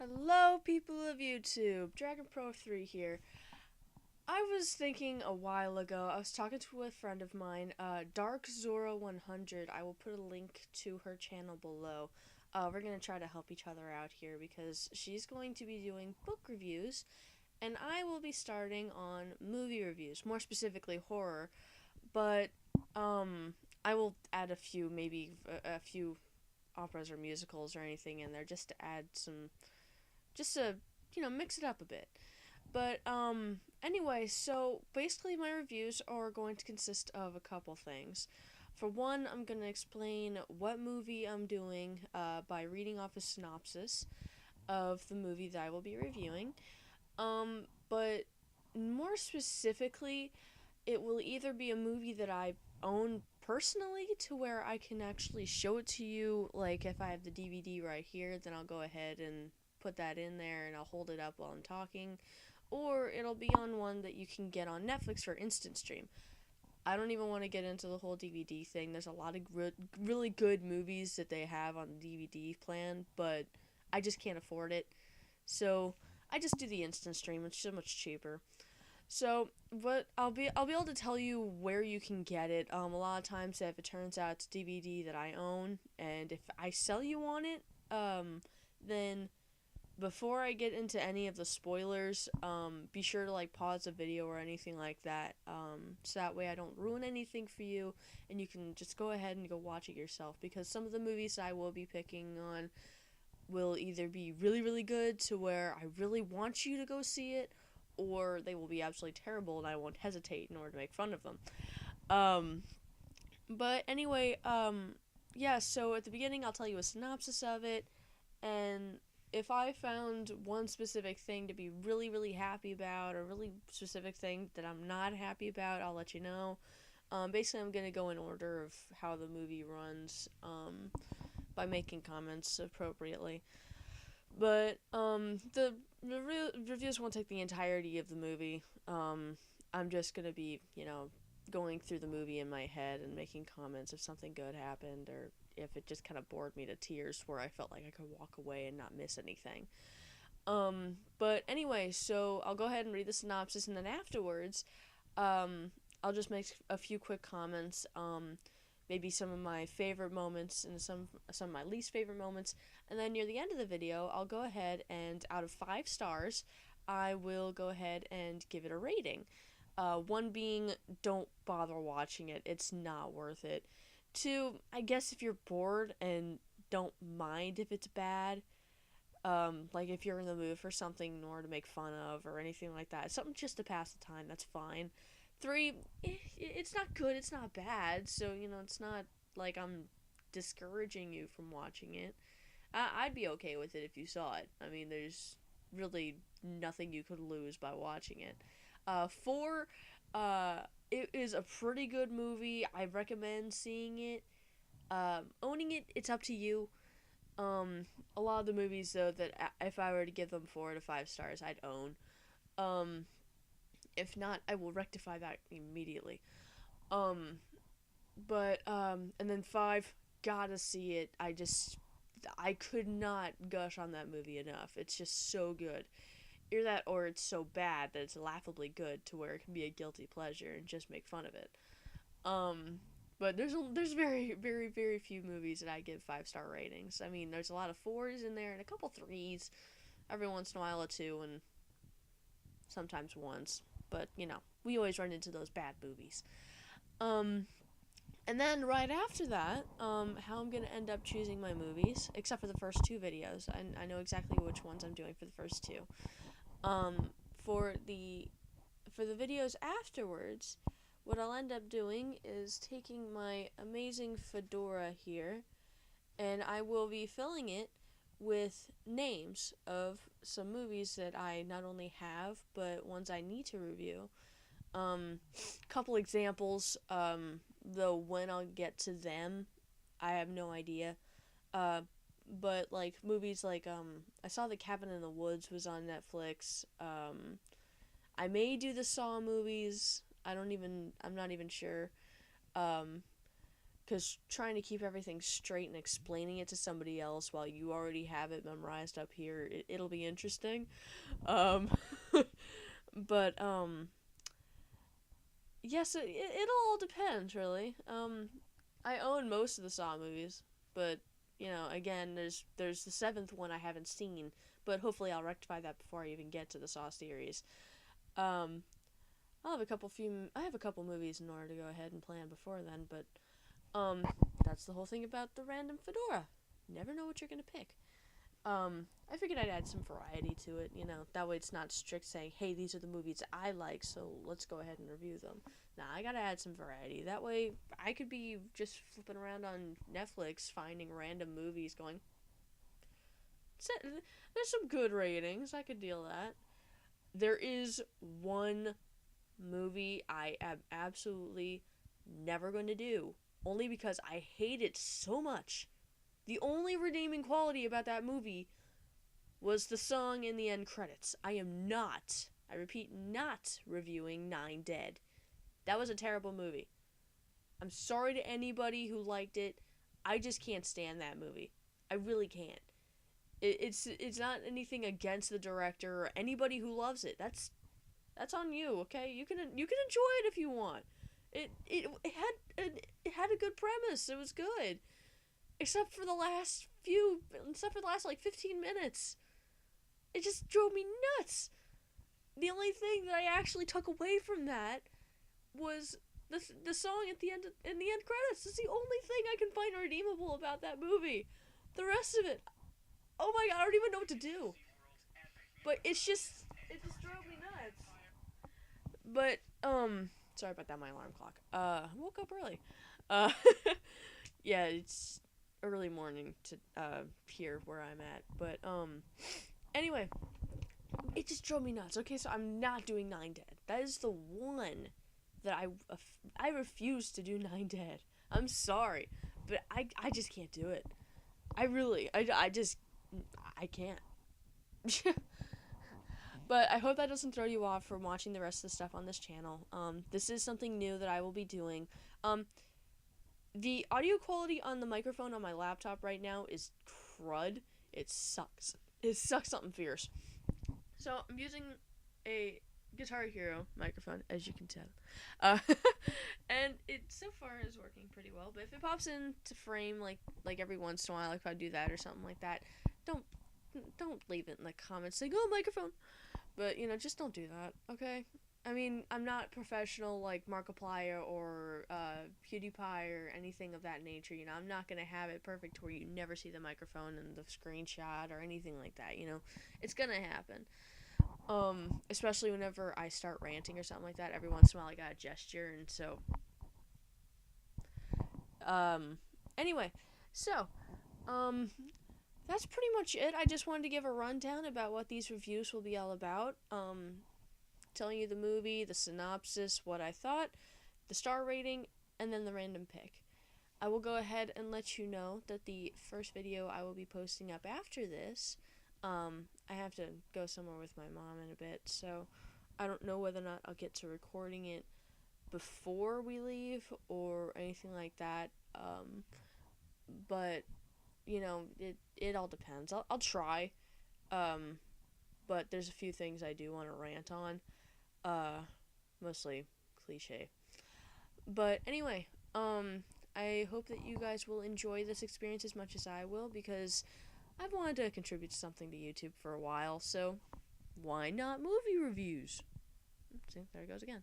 Hello, people of YouTube. Dragon Pro 3 here. I was thinking a while ago, I was talking to a friend of mine, Dark Zora 100. I will put a link to her channel below. We're going to try to help each other out here because she's going to be doing book reviews, and I will be starting on movie reviews, more specifically horror. But, I will add a few, maybe a few operas or musicals or anything in there just to add some just to mix it up a bit. But anyway, so basically my reviews are going to consist of a couple things. For one, I'm going to explain what movie I'm doing by reading off a synopsis of the movie that I will be reviewing. But more specifically, it will either be a movie that I own personally to where I can actually show it to you. Like if I have the DVD right here, then I'll go ahead and put that in there and I'll hold it up while I'm talking. Or it'll be on one that you can get on Netflix for instant stream. I don't even want to get into the whole DVD thing. There's a lot of really good movies that they have on the DVD plan, but I just can't afford it. So I just do the instant stream. It's so much cheaper. So, what I'll be able to tell you where you can get it. A lot of times, if it turns out it's DVD that I own, and if I sell you on it, then before I get into any of the spoilers, be sure to pause the video or anything like that, so that way I don't ruin anything for you, and you can just go ahead and go watch it yourself. Because some of the movies I will be picking on will either be really, really good to where I really want you to go see it, or they will be absolutely terrible and I won't hesitate in order to make fun of them. Um, but anyway, yeah, so at the beginning I'll tell you a synopsis of it, and if I found one specific thing to be really, really happy about, or really specific thing that I'm not happy about, I'll let you know. Basically, I'm going to go in order of how the movie runs, by making comments appropriately. But the reviews won't take the entirety of the movie. I'm just gonna be, going through the movie in my head and making comments if something good happened or if it just kind of bored me to tears where I felt like I could walk away and not miss anything. But anyway, so I'll go ahead and read the synopsis, and then afterwards, I'll just make a few quick comments. Maybe some of my favorite moments and some of my least favorite moments, and then near the end of the video, I'll go ahead and out of 5 stars, I will go ahead and give it a rating. One being, don't bother watching it; it's not worth it. Two, I guess if you're bored and don't mind if it's bad, like if you're in the mood for something in order to make fun of or anything like that, something just to pass the time, that's fine. Three, it's not good, it's not bad, so it's not like I'm discouraging you from watching it. I'd be okay with it if you saw it. I mean, there's really nothing you could lose by watching it. Four, it is a pretty good movie. I recommend seeing it. Owning it, it's up to you. A lot of the movies though that if I were to give them 4 to 5 stars, I'd own. Um, if not, I will rectify that immediately. Um, and then five, gotta see it. I could not gush on that movie enough. It's just so good. Either that or it's so bad that it's laughably good to where it can be a guilty pleasure and just make fun of it. Um, but there's very, very, very few movies that I give 5-star ratings. I mean, there's a lot of 4s in there and a couple 3s. Every once in a while a 2 and sometimes 1s. But, we always run into those bad movies. Um, and then right after that, how I'm going to end up choosing my movies, except for the first 2 videos. I know exactly which ones I'm doing for the first 2. Um, for the for the videos afterwards, what I'll end up doing is taking my amazing fedora here, and I will be filling it with names of some movies that I not only have, but ones I need to review. Couple examples, though when I'll get to them, I have no idea. Uh, but movies I saw The Cabin in the Woods was on Netflix. I may do the Saw movies. I'm not even sure. Um, because trying to keep everything straight and explaining it to somebody else while you already have it memorized up here, it'll be interesting. Um, but, yes, it'll all depend, really. I own most of the Saw movies, but, again, there's the seventh one I haven't seen, but hopefully I'll rectify that before I even get to the Saw series. Um, I have a couple movies in order to go ahead and plan before then, but, that's the whole thing about the random fedora. You never know what you're gonna pick. I figured I'd add some variety to it, that way it's not strict saying, hey, these are the movies I like, so let's go ahead and review them. Nah, I gotta add some variety. That way, I could be just flipping around on Netflix, finding random movies, going, there's some good ratings, I could deal with that. There is one movie I am absolutely never going to do, only because I hate it so much. The only redeeming quality about that movie was the song in the end credits. I am not, I repeat, not reviewing Nine Dead. That was a terrible movie. I'm sorry to anybody who liked it. I just can't stand that movie. I really can't. It's not anything against the director or anybody who loves it. That's on you, okay? You can enjoy it if you want. It had a good premise. It was good. Except for the last like 15 minutes. It just drove me nuts. The only thing that I actually took away from that was the song at the end credits. It's the only thing I can find redeemable about that movie. The rest of it, oh my god, I don't even know what to do. But it just drove me nuts. But sorry about that, my alarm clock. I woke up early. Uh yeah, it's early morning to here where I'm at. But anyway, it just drove me nuts. Okay, so I'm not doing Nine Dead. That is the one that I refuse to do Nine Dead. I'm sorry, but I just can't do it. I can't. But I hope that doesn't throw you off from watching the rest of the stuff on this channel. This is something new that I will be doing. The audio quality on the microphone on my laptop right now is crud. It sucks. It sucks something fierce. So I'm using a Guitar Hero microphone, as you can tell. And it so far is working pretty well. But if it pops into frame like every once in a while, like if I do that or something like that, don't leave it in the comments saying, "Oh, microphone." But just don't do that, okay? I mean, I'm not professional like Markiplier or PewDiePie or anything of that nature. I'm not gonna have it perfect where you never see the microphone in the screenshot or anything like that. It's gonna happen. Especially whenever I start ranting or something like that. Every once in a while, I got a gesture, and so. Anyway, so, that's pretty much it. I just wanted to give a rundown about what these reviews will be all about. Telling you the movie, the synopsis, what I thought, the star rating, and then the random pick. I will go ahead and let you know that the first video I will be posting up after this, I have to go somewhere with my mom in a bit, so I don't know whether or not I'll get to recording it before we leave or anything like that. But it all depends. I'll try. But there's a few things I do want to rant on. Mostly cliche. But anyway, I hope that you guys will enjoy this experience as much as I will, because I've wanted to contribute something to YouTube for a while, so why not movie reviews? See, there it goes again.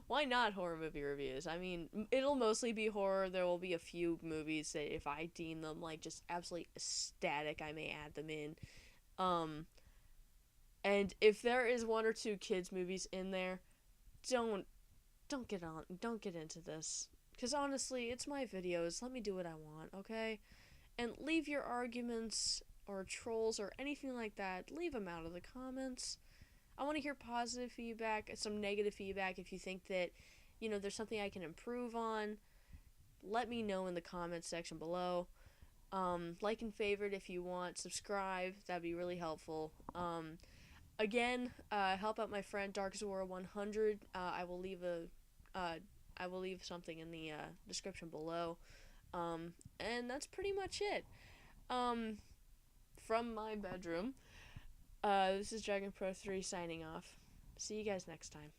Why not horror movie reviews? I mean, it'll mostly be horror. There will be a few movies that if I deem them like just absolutely ecstatic, I may add them in. And if there is one or two kids movies in there, don't get into this. Because honestly, it's my videos. Let me do what I want, okay? And leave your arguments or trolls or anything like that, leave them out of the comments. I want to hear positive feedback, some negative feedback. If you think that, there's something I can improve on, let me know in the comments section below. Like and favorite if you want. Subscribe. That'd be really helpful. Again, help out my friend DarkZora100. I will leave a I will leave something in the description below. And that's pretty much it. Um, from my bedroom, this is Dragon Pro 3 signing off. See you guys next time.